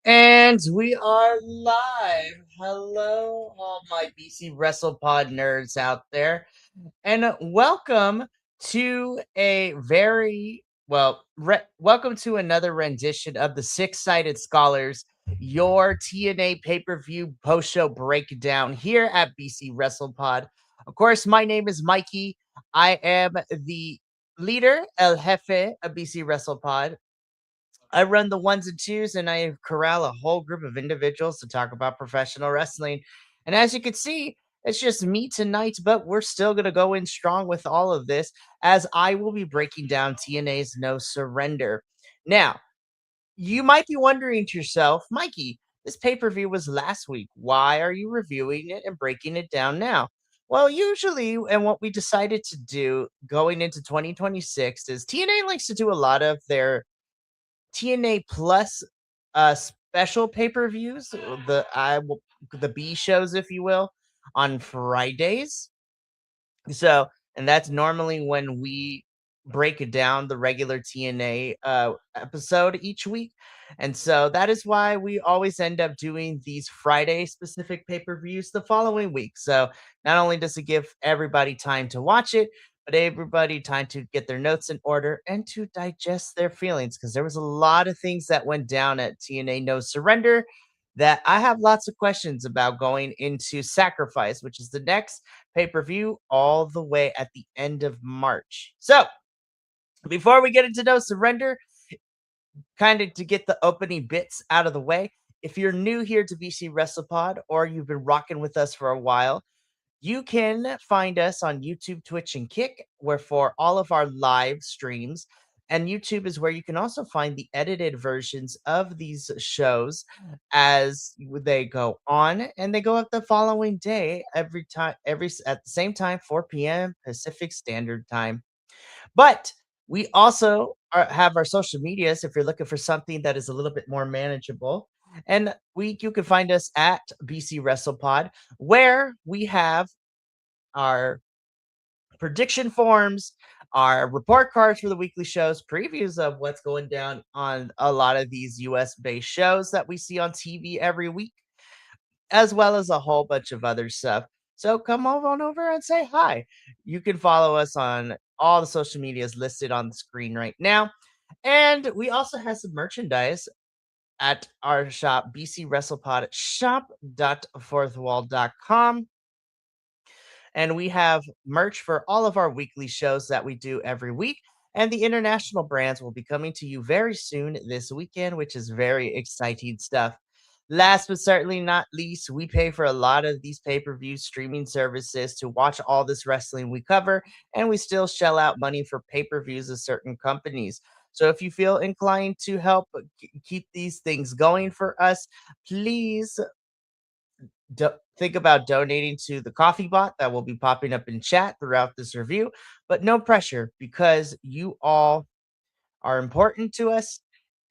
And we are live. Hello, all my BC WrestlePod nerds out there, and welcome to a very welcome to another rendition of the Six Sided Scholars, your TNA pay per view post show breakdown here at BC WrestlePod. Of course, my name is Mikey. I am the leader, El Jefe of BC WrestlePod. I run the ones and twos, and I corral a whole group of individuals to talk about professional wrestling. And as you can see, it's just me tonight, but we're still going to go in strong with all of this as I will be breaking down TNA's No Surrender. Now, you might be wondering to yourself, Mikey, this pay per view was last week. Why are you reviewing it and breaking it down now? Well, usually, and what we decided to do going into 2026 is TNA likes to do a lot of their TNA Plus special pay-per-views, the B shows, if you will, on Fridays. So, and that's normally when we break it down the regular TNA episode each week. And so that is why we always end up doing these Friday specific pay per views the following week. So not only does it give everybody time to watch it, but everybody time to get their notes in order and to digest their feelings because there was a lot of things that went down at TNA No Surrender that I have lots of questions about going into Sacrifice, which is the next pay per view all the way at the end of March. So, before we get into No Surrender, kind of to get the opening bits out of the way, if you're new here to BC WrestlePod or you've been rocking with us for a while, you can find us on YouTube, Twitch, and Kick, where for all of our live streams. And YouTube is where you can also find the edited versions of these shows as they go on, and they go up the following day every time, at the same time, 4 p.m. Pacific Standard Time. But we also have our social medias if you're looking for something that is a little bit more manageable. And you can find us at BC WrestlePod, where we have our prediction forms, our report cards for the weekly shows, previews of what's going down on a lot of these US based shows that we see on TV every week, as well as a whole bunch of other stuff. So come on over and say hi. You can follow us on all the social medias listed on the screen right now. And we also have some merchandise at our shop, BC WrestlePod shop.fourthwall.com. And we have merch for all of our weekly shows that we do every week. And the international brands will be coming to you very soon this weekend, which is very exciting stuff. Last but certainly not least, we pay for a lot of these pay per view streaming services to watch all this wrestling we cover, and we still shell out money for pay per views of certain companies. So if you feel inclined to help keep these things going for us, please think about donating to the coffee bot that will be popping up in chat throughout this review, but no pressure because you all are important to us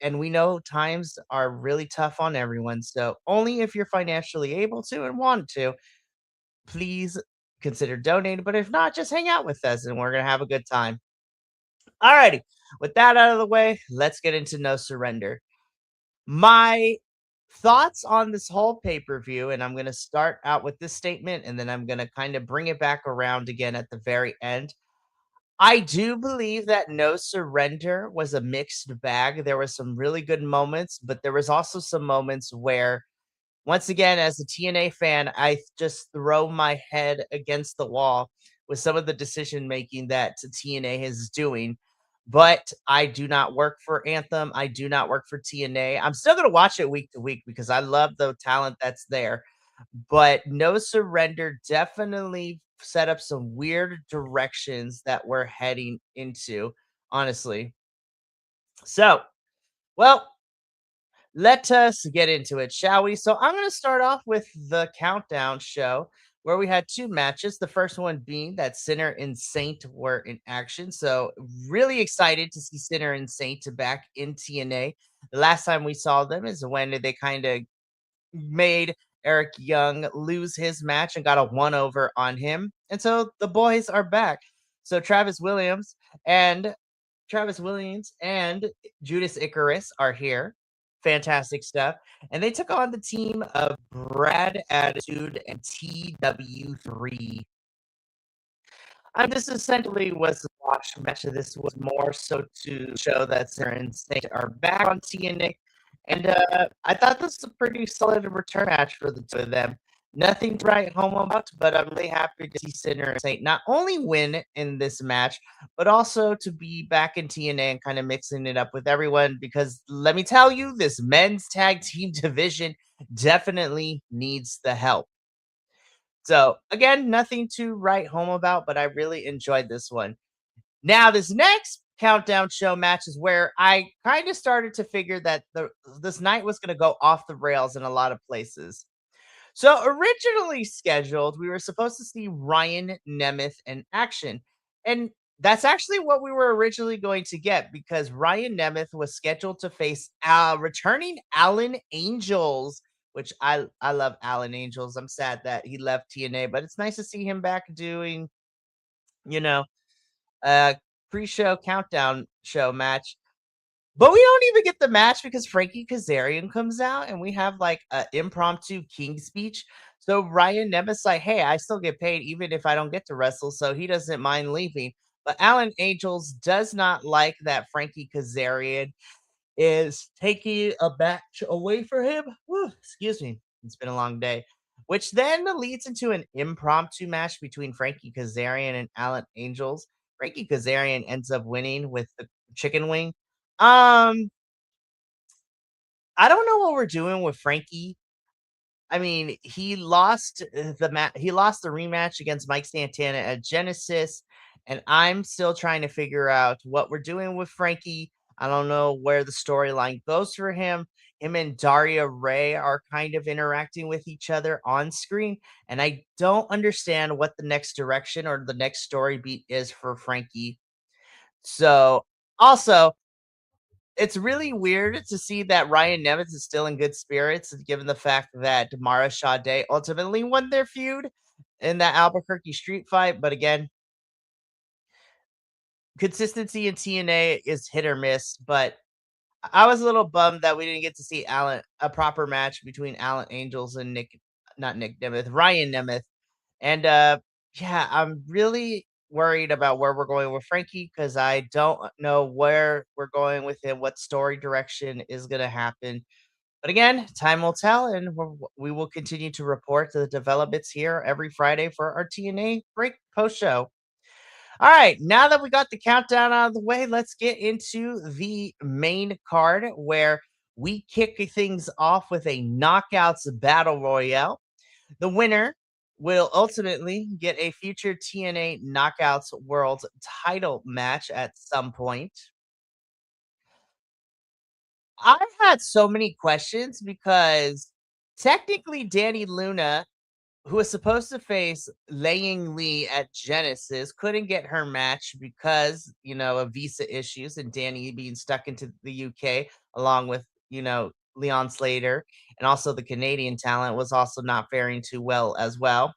and we know times are really tough on everyone. So only if you're financially able to and want to, please consider donating. But if not, just hang out with us and we're going to have a good time. Alrighty. With that out of the way, let's get into No Surrender. My thoughts on this whole pay per view, and I'm going to start out with this statement and then I'm going to kind of bring it back around again at the very end. I do believe that No Surrender was a mixed bag. There were some really good moments, but there was also some moments where, once again, as a TNA fan, I just throw my head against the wall with some of the decision making that TNA is doing. But I do not work for Anthem. I do not work for TNA. I'm still going to watch it week to week because I love the talent that's there. But No Surrender definitely set up some weird directions that we're heading into, honestly. So, well, let us get into it, shall we? So I'm going to start off with the countdown show where we had two matches. The first one being that Sinner and Saint were in action. So really excited to see Sinner and Saint back in TNA. The last time we saw them is when they kind of made Eric Young lose his match and got a one over on him. And so the boys are back. So Travis Williams and Judas Icarus are here fantastic stuff. And they took on the team of Brad Attitude and TW3. This essentially was the wash match. This was more so to show that Sarah and Saint are back on TNA. And I thought this was a pretty solid return match for the two of them. Nothing to write home about, but I'm really happy to see Sinner and Saint not only win in this match, but also to be back in TNA and kind of mixing it up with everyone. Because let me tell you, this men's tag team division definitely needs the help. So again, nothing to write home about, but I really enjoyed this one. Now, this next countdown show match is where I kind of started to figure that this night was going to go off the rails in a lot of places. So originally scheduled, we were supposed to see Ryan Nemeth in action. And that's actually what we were originally going to get because Ryan Nemeth was scheduled to face returning Alan Angels, which I love Alan Angels. I'm sad that he left TNA, but it's nice to see him back doing, you know, a pre-show countdown show match. But we don't even get the match because Frankie Kazarian comes out and we have like an impromptu king speech. So Ryan Nemeth's like, hey, I still get paid even if I don't get to wrestle. So he doesn't mind leaving. But Alan Angels does not like that Frankie Kazarian is taking a match away for him. Whew, excuse me. It's been a long day. Which then leads into an impromptu match between Frankie Kazarian and Alan Angels. Frankie Kazarian ends up winning with the chicken wing. Um, I don't know what we're doing with Frankie. I mean, he lost the rematch against Mike Santana at Genesis, and I'm still trying to figure out what we're doing with Frankie. I don't know where the storyline goes for him. Him and Daria Ray are kind of interacting with each other on screen, and I don't understand what the next direction or the next story beat is for Frankie. So, also, it's really weird to see that Ryan Nemeth is still in good spirits, given the fact that Mara Sade ultimately won their feud in that Albuquerque street fight. But again, consistency in TNA is hit or miss. But I was a little bummed that we didn't get to see Alan a proper match between Alan Angels and not Nick Nemeth, Ryan Nemeth. And yeah, I'm really worried about where we're going with Frankie because I don't know where we're going with him, what story direction is going to happen. But again, time will tell, and we will continue to report the developments here every Friday for our TNA break post show. All right, now that we got the countdown out of the way, let's get into the main card where we kick things off with a knockouts battle royale. The winner will ultimately get a future TNA Knockouts World title match at some point. I had so many questions because technically Danny Luna, who was supposed to face Laying Lee at Genesis, couldn't get her match because, of visa issues and Danny being stuck into the UK along with, Leon Slater and also the Canadian talent was also not faring too well as well.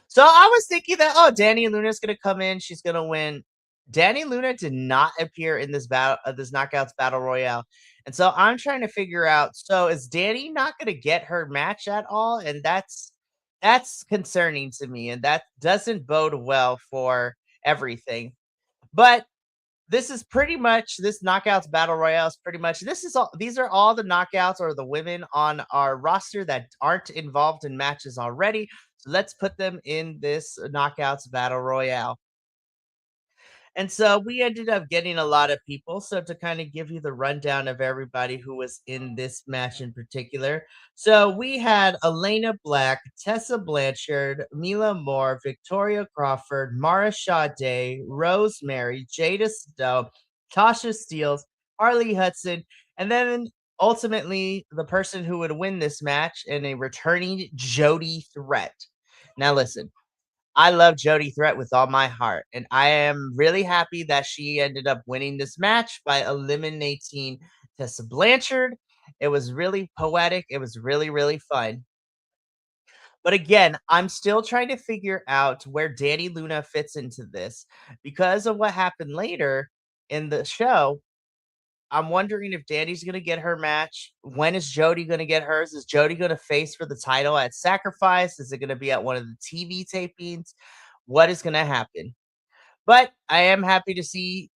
So I was thinking that, oh, Danny Luna's gonna come in, she's gonna win. Danny Luna did not appear in this this knockouts battle royale, and so I'm trying to figure out. So is Danny not gonna get her match at all? And that's concerning to me, and that doesn't bode well for everything. But this knockouts battle royale is pretty much this is all these are all the knockouts or the women on our roster that aren't involved in matches already. So let's put them in this knockouts battle royale. And so we ended up getting a lot of people. So to kind of give you the rundown of everybody who was in this match in particular. So we had Elena Black, Tessa Blanchard, Mila Moore, Victoria Crawford, Mara Sade, Rosemary, Jada Stowe, Tasha Steeles, Harley Hudson, and then ultimately the person who would win this match and a returning Jody Threat. Now listen, I love Jody Threat with all my heart, and I am really happy that she ended up winning this match by eliminating Tessa Blanchard. It was really poetic. It was really, really fun. But again, I'm still trying to figure out where Danny Luna fits into this because of what happened later in the show. I'm wondering if Danny's gonna get her match. When is Jody gonna get hers? Is Jody gonna face for the title at Sacrifice? Is it gonna be at one of the TV tapings? What is gonna happen? But I am happy to see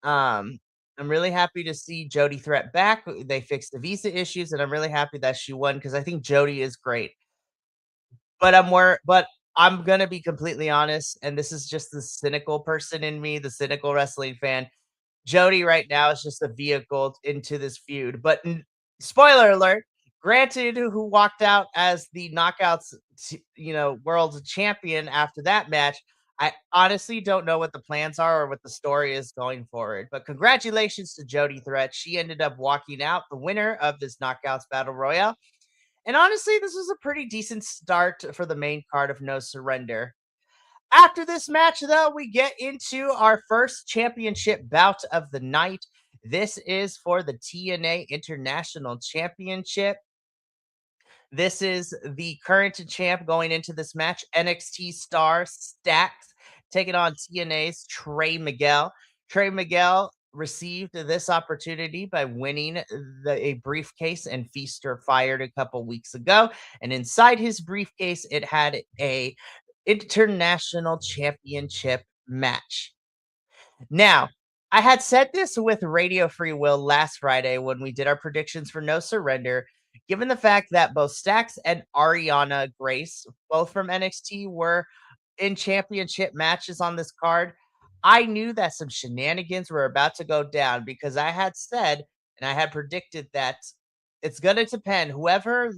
um I'm really happy to see Jody Threat back. They fixed the visa issues, and I'm really happy that she won because I think Jody is great. But I'm gonna be completely honest, and this is just the cynical person in me, the cynical wrestling fan. Jody right now is just a vehicle into this feud. But spoiler alert, granted, who walked out as the knockouts, world champion after that match. I honestly don't know what the plans are or what the story is going forward. But congratulations to Jody Threat. She ended up walking out the winner of this Knockouts Battle Royale. And honestly, this was a pretty decent start for the main card of No Surrender. After this match, though, we get into our first championship bout of the night. This is for the TNA International Championship. This is the current champ going into this match, NXT star Stacks, taking on TNA's Trey Miguel. Trey Miguel received this opportunity by winning a briefcase and Feaster fired a couple weeks ago. And inside his briefcase, it had a international championship match. Now, I had said this with Radio Free Will last Friday when we did our predictions for No Surrender. Given the fact that both Stacks and Ariana Grace, both from NXT, were in championship matches on this card, I knew that some shenanigans were about to go down because I had said and I had predicted that it's going to depend. Whoever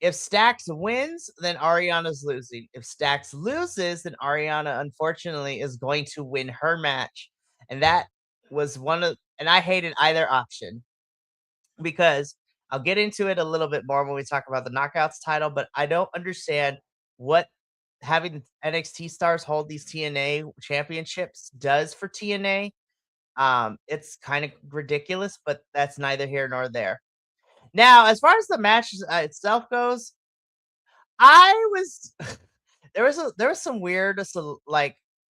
if Stacks wins, then Ariana's losing. If Stacks loses, then Ariana unfortunately is going to win her match. And that was and I hated either option because I'll get into it a little bit more when we talk about the knockouts title, but I don't understand what having NXT stars hold these TNA championships does for TNA. It's kind of ridiculous, but that's neither here nor there. Now, as far as the match itself goes, I was there was some weird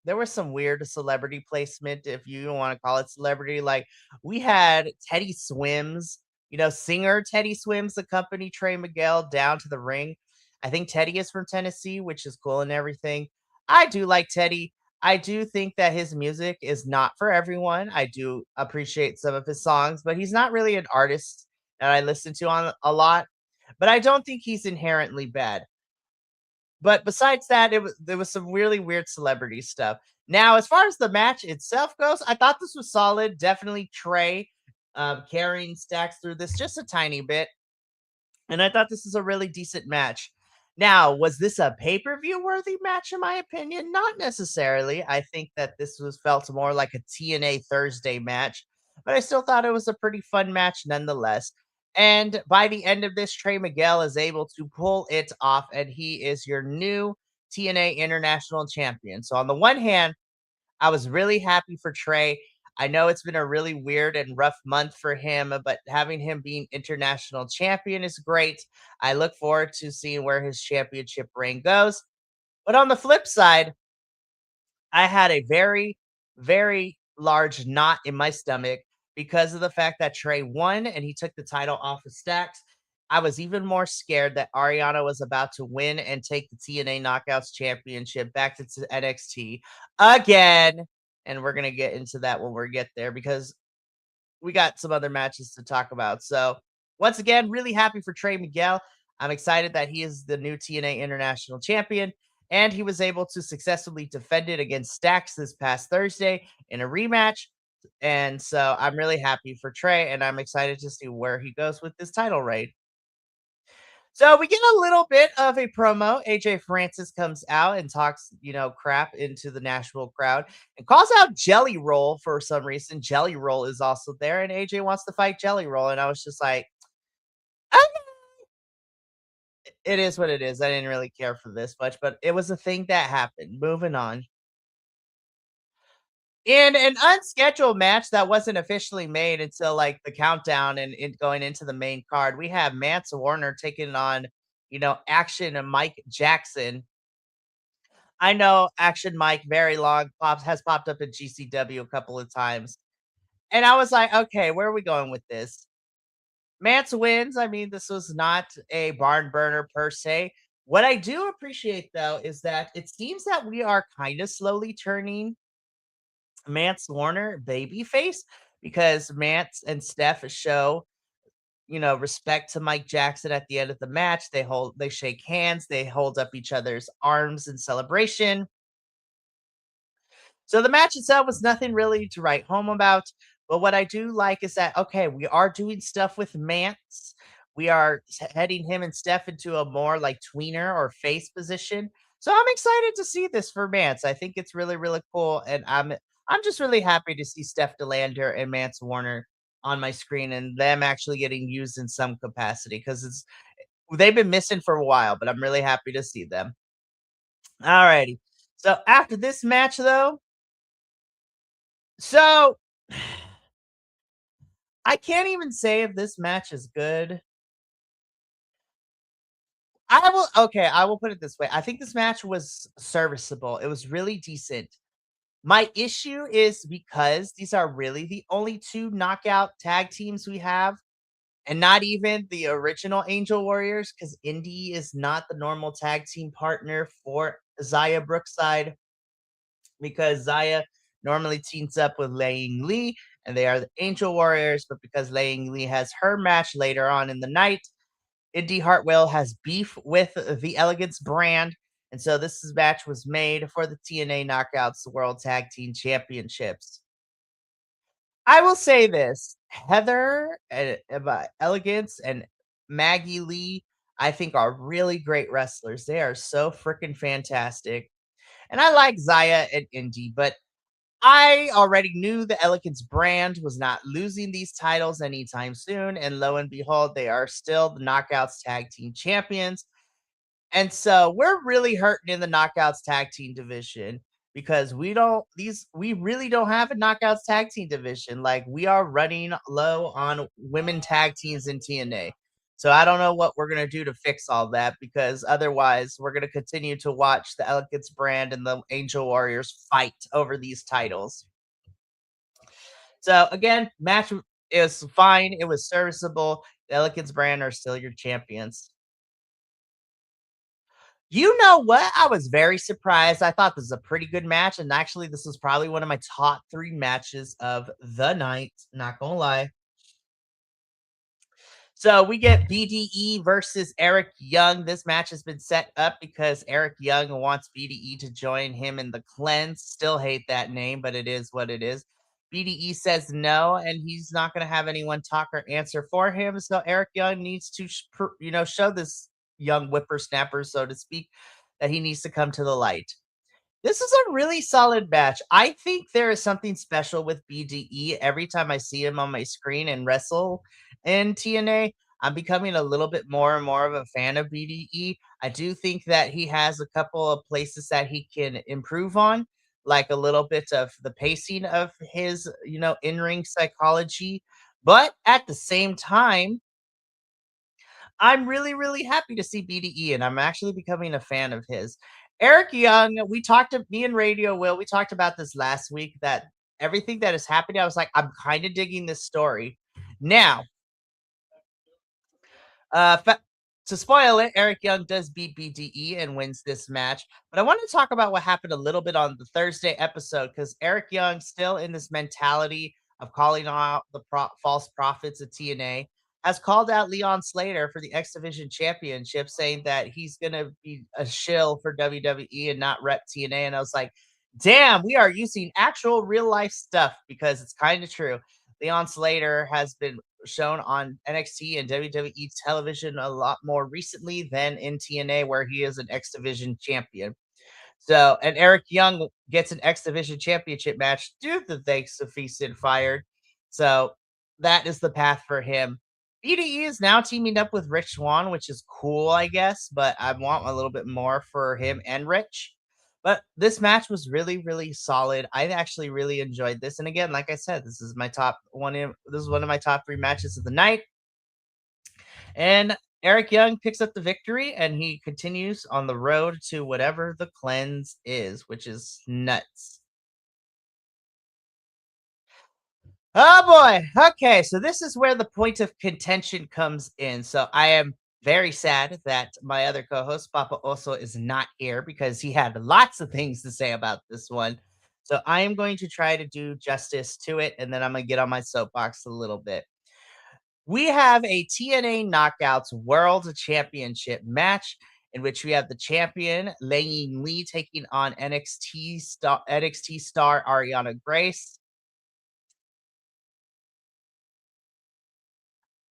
there was some weird celebrity placement, if you want to call it celebrity. Like we had Teddy Swims, singer Teddy Swims accompany Trey Miguel down to the ring. I think Teddy is from Tennessee, which is cool and everything. I do like Teddy. I do think that his music is not for everyone. I do appreciate some of his songs, but he's not really an artist that I listen to on a lot. But I don't think he's inherently bad. But besides that, there was some really weird celebrity stuff. Now, as far as the match itself goes, I thought this was solid. Definitely Trey carrying Stacks through this just a tiny bit. And I thought this is a really decent match. Now, was this a pay-per-view worthy match in my opinion? Not necessarily. I think that this was felt more like a TNA Thursday match, but I still thought it was a pretty fun match nonetheless. And by the end of this, Trey Miguel is able to pull it off, and he is your new TNA International Champion. So on the one hand, I was really happy for Trey. I know it's been a really weird and rough month for him, but having him being international champion is great. I look forward to seeing where his championship reign goes. But on the flip side, I had a very, very large knot in my stomach because of the fact that Trey won and he took the title off of Stacks. I was even more scared that Ariana was about to win and take the TNA Knockouts Championship back to NXT again. And we're going to get into that when we get there because we got some other matches to talk about. So, once again, really happy for Trey Miguel. I'm excited that he is the new TNA International Champion, and he was able to successfully defend it against Stacks this past Thursday in a rematch. And so, I'm really happy for Trey, and I'm excited to see where he goes with this title reign. So we get a little bit of a promo. AJ Francis comes out and talks, crap into the Nashville crowd and calls out Jelly Roll for some reason. Jelly Roll is also there, and AJ wants to fight Jelly Roll. And I was just like, "Okay, it is what it is." I didn't really care for this much, but it was a thing that happened. Moving on. In an unscheduled match that wasn't officially made until like the countdown and going into the main card, we have Mance Warner taking on, Action and Mike Jackson. I know Action Mike very long has popped up in GCW a couple of times. And I was like, okay, where are we going with this? Mance wins. I mean, this was not a barn burner per se. What I do appreciate though is that it seems that we are kind of slowly turning Mance Warner babyface because Mance and Steph show, respect to Mike Jackson at the end of the match. They shake hands, they hold up each other's arms in celebration. So the match itself was nothing really to write home about. But what I do like is that, okay, we are doing stuff with Mance. We are heading him and Steph into a more like tweener or face position. So I'm excited to see this for Mance. I think it's really, really cool. And I'm just really happy to see Steph Delander and Mance Warner on my screen and them actually getting used in some capacity because it's they've been missing for a while, but I'm really happy to see them. Alrighty. So after this match though, so I can't even say if this match is good. I will put it this way. I think this match was serviceable. It was really decent. My issue is because these are really the only two knockout tag teams we have, and not even the original Angel Warriors, because Indy is not the normal tag team partner for Zaya Brookside, because Zaya normally teams up with Laying Lee, and they are the Angel Warriors, but because Laying Lee has her match later on in the night, Indy Hartwell has beef with the Elegance brand, and so match was made for the TNA Knockouts World Tag Team Championships. I will say this: Heather Elegance and Maggie Lee, I think, are really great wrestlers. They are so freaking fantastic, and I like Zaya and Indy, but I already knew the Elegance brand was not losing these titles anytime soon, and lo and behold, they are still the Knockouts Tag Team Champions. And so we're really hurting in the Knockouts Tag Team division because we really don't have a Knockouts Tag Team division. Like we are running low on women tag teams in TNA. So I don't know what we're gonna do to fix all that because otherwise we're gonna continue to watch the Elegance brand and the Angel Warriors fight over these titles. So again, is fine. It was serviceable. The Elegance brand are still your champions. You know what? I was very surprised. I thought this was a pretty good match, and actually, this was probably one of my top 3 matches of the night, not gonna lie. So we get BDE versus Eric Young. This match has been set up because Eric Young wants BDE to join him in the cleanse. Still hate that name, but it is what it is. BDE says no, and he's not going to have anyone talk or answer for him. So Eric Young needs to, show this young whippersnapper, so to speak, that he needs to come to the light. This is a really solid match. I think there is something special with BDE. Every time I see him on my screen and wrestle in TNA, I'm becoming a little bit more and more of a fan of BDE. I do think that he has a couple of places that he can improve on, like a little bit of the pacing of his, in-ring psychology. But at the same time, I'm really, really happy to see BDE, and I'm actually becoming a fan of his. Eric Young, me and Radio Will, we talked about this last week that everything that is happening, I was like, I'm kind of digging this story. Now, fa to spoil it, Eric Young does beat BDE and wins this match. But I want to talk about what happened a little bit on the Thursday episode because Eric Young still in this mentality of calling out the false prophets of TNA has called out Leon Slater for the X Division Championship, saying that he's going to be a shill for WWE and not rep TNA. And I was like, damn, we are using actual real life stuff because it's kind of true. Leon Slater has been shown on NXT and WWE television a lot more recently than in TNA, where he is an X Division champion. So, and Eric Young gets an X Division championship match due to thanks to Feasted Fired. So, that is the path for him. BDE is now teaming up with Rich Swan, which is cool, I guess, but I want a little bit more for him and Rich. But this match was really, really solid. I actually really enjoyed this. And again, like I said, this is one of my top 3 matches of the night. And Eric Young picks up the victory and he continues on the road to whatever the cleanse is, which is nuts. Oh boy. Okay, so this is where the point of contention comes in. So I am very sad that my other co-host Papa Oso is not here because he had lots of things to say about this one. So I am going to try to do justice to it, and then I'm gonna get on my soapbox a little bit. We have a TNA Knockouts World Championship match in which we have the champion Lei Lee taking on NXT star Ariana Grace.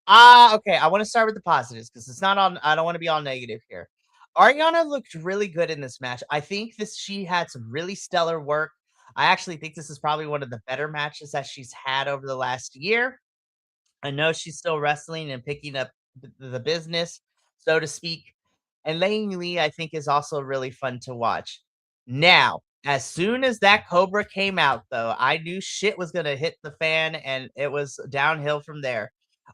Okay. I want to start with the positives because it's not on. I don't want to be all negative here. Ariana looked really good in this match. I think this she had some really stellar work. I actually think this is probably one of the better matches that she's had over the last year. I know she's still wrestling and picking up the business, so to speak. And Lang Lee, I think, is also really fun to watch. Now, as soon as that Cobra came out, though, I knew shit was going to hit the fan and it was downhill from there.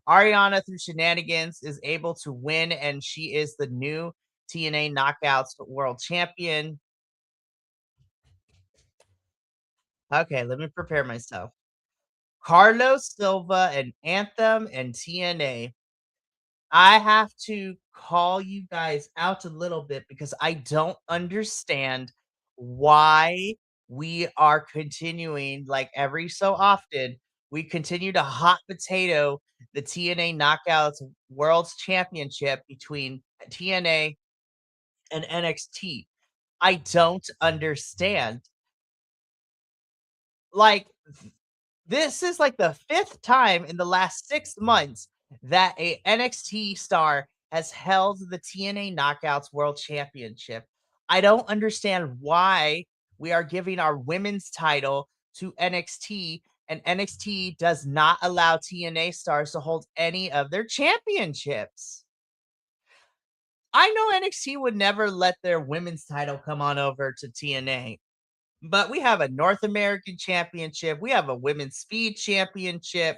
Ariana, through shenanigans, is able to win, and she is the new TNA Knockouts World Champion. Okay, let me prepare myself. Carlos Silva and Anthem and TNA. I have to call you guys out a little bit because I don't understand why we are continuing, like every so often, we continue to hot potato the TNA Knockouts World Championship between TNA and NXT. I don't understand. Like, this is like the fifth time in the last 6 months that a NXT star has held the TNA Knockouts World Championship. I don't understand why we are giving our women's title to NXT and NXT does not allow TNA stars to hold any of their championships. I know NXT would never let their women's title come on over to TNA, but we have a North American championship, we have a women's speed championship.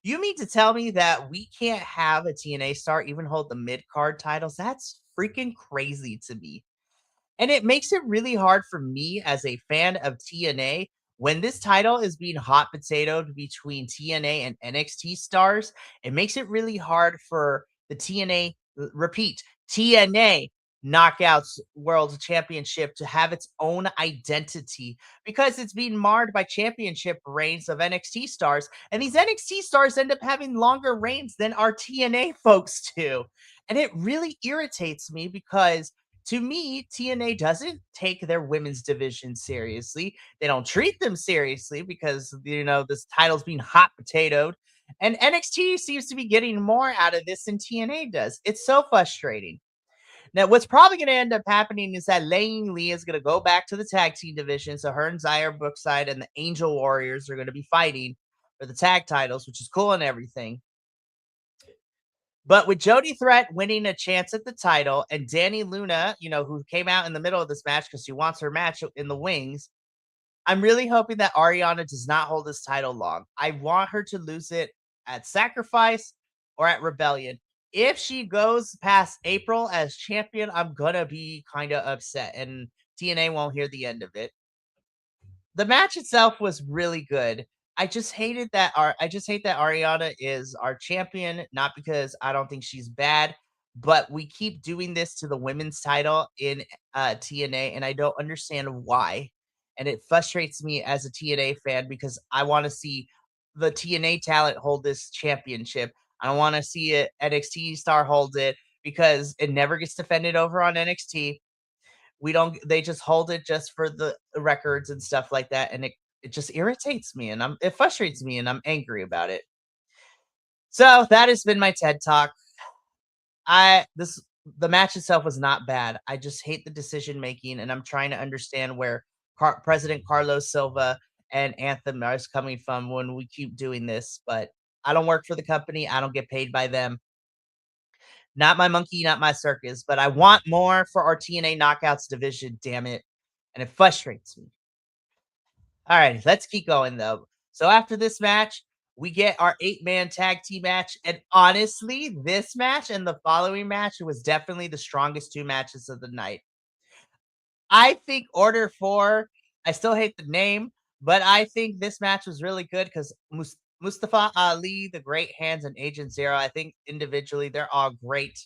You mean to tell me that we can't have a TNA star even hold the mid card titles? That's freaking crazy to me. And it makes it really hard for me as a fan of TNA when this title is being hot potatoed between TNA and NXT stars. It makes it really hard for the TNA, repeat, TNA Knockouts World Championship to have its own identity because it's being marred by championship reigns of NXT stars. And these NXT stars end up having longer reigns than our TNA folks do. And it really irritates me because to me, TNA doesn't take their women's division seriously. They don't treat them seriously because this title's being hot potatoed. And NXT seems to be getting more out of this than TNA does. It's so frustrating. Now, what's probably going to end up happening is that Lang Lee is going to go back to the tag team division. So her and Zaire Brookside and the Angel Warriors are going to be fighting for the tag titles, which is cool and everything. But with Jody Threat winning a chance at the title and Danny Luna, who came out in the middle of this match because she wants her match in the wings, I'm really hoping that Ariana does not hold this title long. I want her to lose it at Sacrifice or at Rebellion. If she goes past April as champion, I'm gonna be kind of upset, and TNA won't hear the end of it. The match itself was really good. I just hate that Ariana is our champion, not because I don't think she's bad, but we keep doing this to the women's title in TNA, and I don't understand why. And it frustrates me as a TNA fan because I want to see the TNA talent hold this championship. I don't want to see it NXT star hold it because it never gets defended over on NXT. We don't they just hold it just for the records and stuff like that, and it just irritates me, and it frustrates me, and I'm angry about it. So, that has been my TED Talk. I this the match itself was not bad. I just hate the decision making, and I'm trying to understand where President Carlos Silva and Anthem is coming from when we keep doing this, but I don't work for the company, I don't get paid by them. Not my monkey, not my circus, but I want more for our TNA Knockouts division, damn it, and it frustrates me. All right, let's keep going though. So after this match, we get our 8-man tag team match. And honestly, this match and the following match was definitely the strongest two matches of the night. I think Order 4, I still hate the name, But I think this match was really good because Mustafa Ali, the Great Hands, and Agent Zero, I think individually they're all great.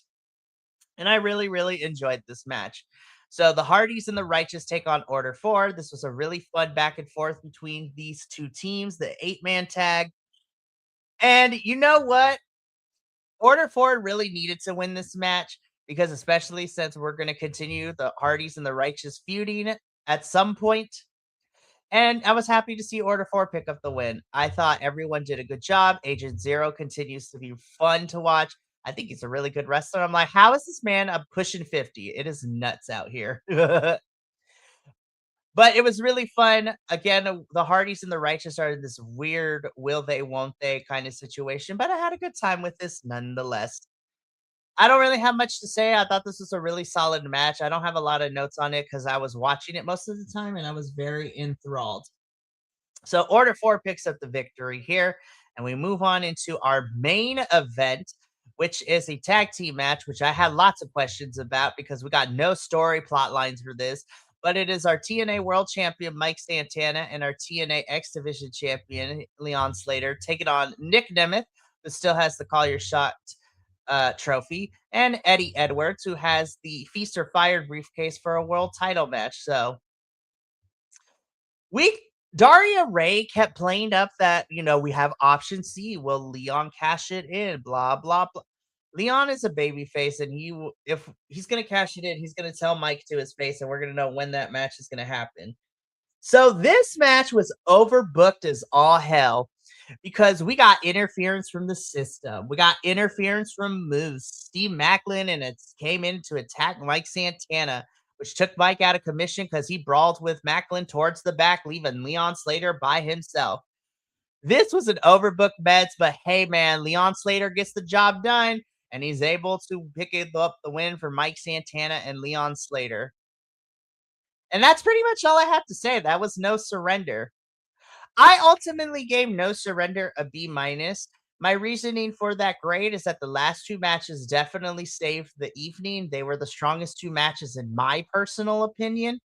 And I really, really enjoyed this match. So the Hardys and the Righteous take on Order 4. This was a really fun back and forth between these two teams, the 8-man tag. And you know what? Order 4 really needed to win this match because, especially since we're going to continue the Hardys and the Righteous feuding at some point, and I was happy to see Order 4 pick up the win. I thought everyone did a good job. Agent Zero continues to be fun to watch. I think he's a really good wrestler. I'm like, how is this man up pushing 50? It is nuts out here. But it was really fun. Again, the Hardys and the Righteous are in this weird will they, won't they kind of situation. But I had a good time with this nonetheless. I don't really have much to say. I thought this was a really solid match. I don't have a lot of notes on it because I was watching it most of the time and I was very enthralled. So Order 4 picks up the victory here, and we move on into our main event, which is a tag team match, which I had lots of questions about because we got no story plot lines for this. But it is our TNA World Champion Mike Santana and our TNA X Division Champion Leon Slater taking on Nick Nemeth, who still has the Call Your Shot trophy, and Eddie Edwards, who has the Feast or Fired briefcase for a world title match. So we Daria Ray kept playing up that, we have option C. Will Leon cash it in? Blah, blah, blah. Leon is a baby face, and if he's going to cash it in, he's going to tell Mike to his face, and we're going to know when that match is going to happen. So this match was overbooked as all hell because we got interference from the system. We got interference from Moose. Steve Macklin and it came in to attack Mike Santana, which took Mike out of commission because he brawled with Macklin towards the back, leaving Leon Slater by himself. This was an overbooked match, but hey, man, Leon Slater gets the job done, and he's able to pick up the win for Mike Santana and Leon Slater. And that's pretty much all I have to say. That was No Surrender. I ultimately gave No Surrender a B minus. My reasoning for that grade is that the last two matches definitely saved the evening. They were the strongest two matches in my personal opinion.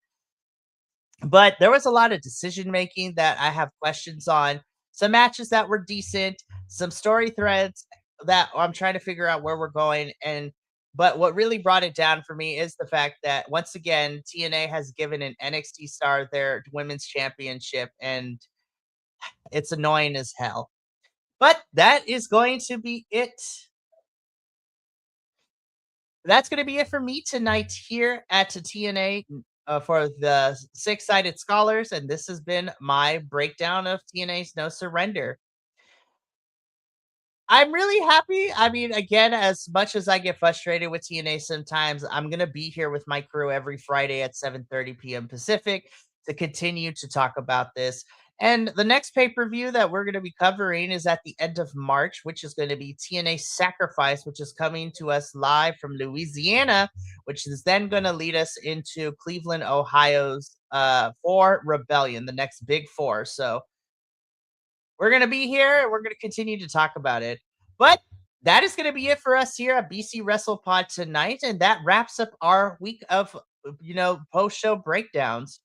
But there was a lot of decision making that I have questions on. Some matches that were decent, some story threads that I'm trying to figure out where we're going. But what really brought it down for me is the fact that once again, TNA has given an NXT star their women's championship, and it's annoying as hell. But that is going to be it. That's going to be it for me tonight here at TNA for the Six Sided Scholars. And this has been my breakdown of TNA's No Surrender. I'm really happy. I mean, again, as much as I get frustrated with TNA sometimes, I'm gonna be here with my crew every Friday at 7:30 p.m. Pacific to continue to talk about this. And the next pay-per-view that we're going to be covering is at the end of March, which is going to be TNA Sacrifice, which is coming to us live from Louisiana, which is then going to lead us into Cleveland, Ohio's for Rebellion, the next big four. So we're going to be here and we're going to continue to talk about it. But that is going to be it for us here at BC WrestlePod tonight. And that wraps up our week of, post show breakdowns.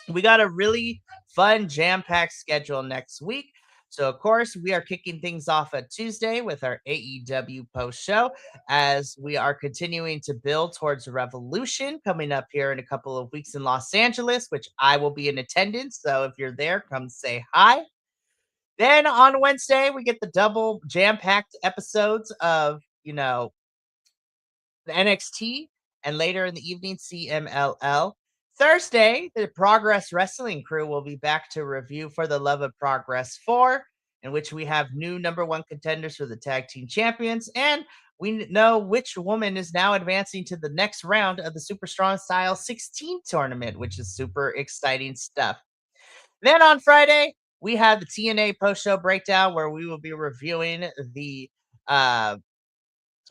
We got a really fun, jam packed schedule next week. So, of course, we are kicking things off at Tuesday with our AEW post show as we are continuing to build towards Revolution coming up here in a couple of weeks in Los Angeles, which I will be in attendance. So, if you're there, come say hi. Then on Wednesday, we get the double jam-packed episodes of, the NXT, and later in the evening, CMLL. Thursday, the Progress Wrestling crew will be back to review For the Love of Progress 4, in which we have new number one contenders for the tag team champions, and we know which woman is now advancing to the next round of the Super Strong Style 16 tournament, which is super exciting stuff. Then on Friday, we have the TNA post-show breakdown where we will be reviewing the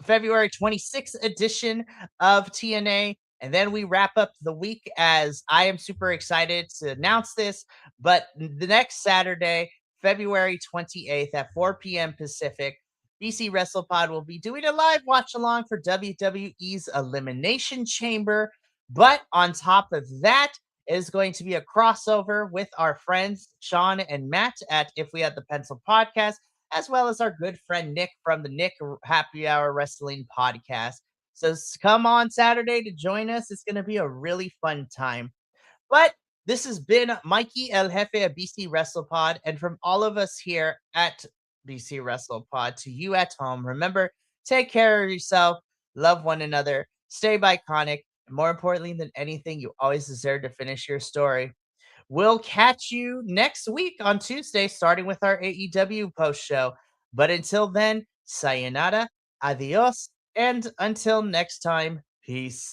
February 26th edition of TNA. And then we wrap up the week as I am super excited to announce this. But the next Saturday, February 28th at 4 p.m. Pacific, BC WrestlePod will be doing a live watch along for WWE's Elimination Chamber. But on top of that, is going to be a crossover with our friends Sean and Matt at If We Had the Pencil podcast, as well as our good friend Nick from the Nick Happy Hour Wrestling podcast. So come on Saturday to join us. It's going to be a really fun time. But this has been Mikey El Jefe of BC WrestlePod. And from all of us here at BC WrestlePod to you at home, remember, take care of yourself, love one another, stay iconic, and more importantly than anything, you always deserve to finish your story. We'll catch you next week on Tuesday, starting with our AEW post show. But until then, sayonara, adios, and until next time, peace.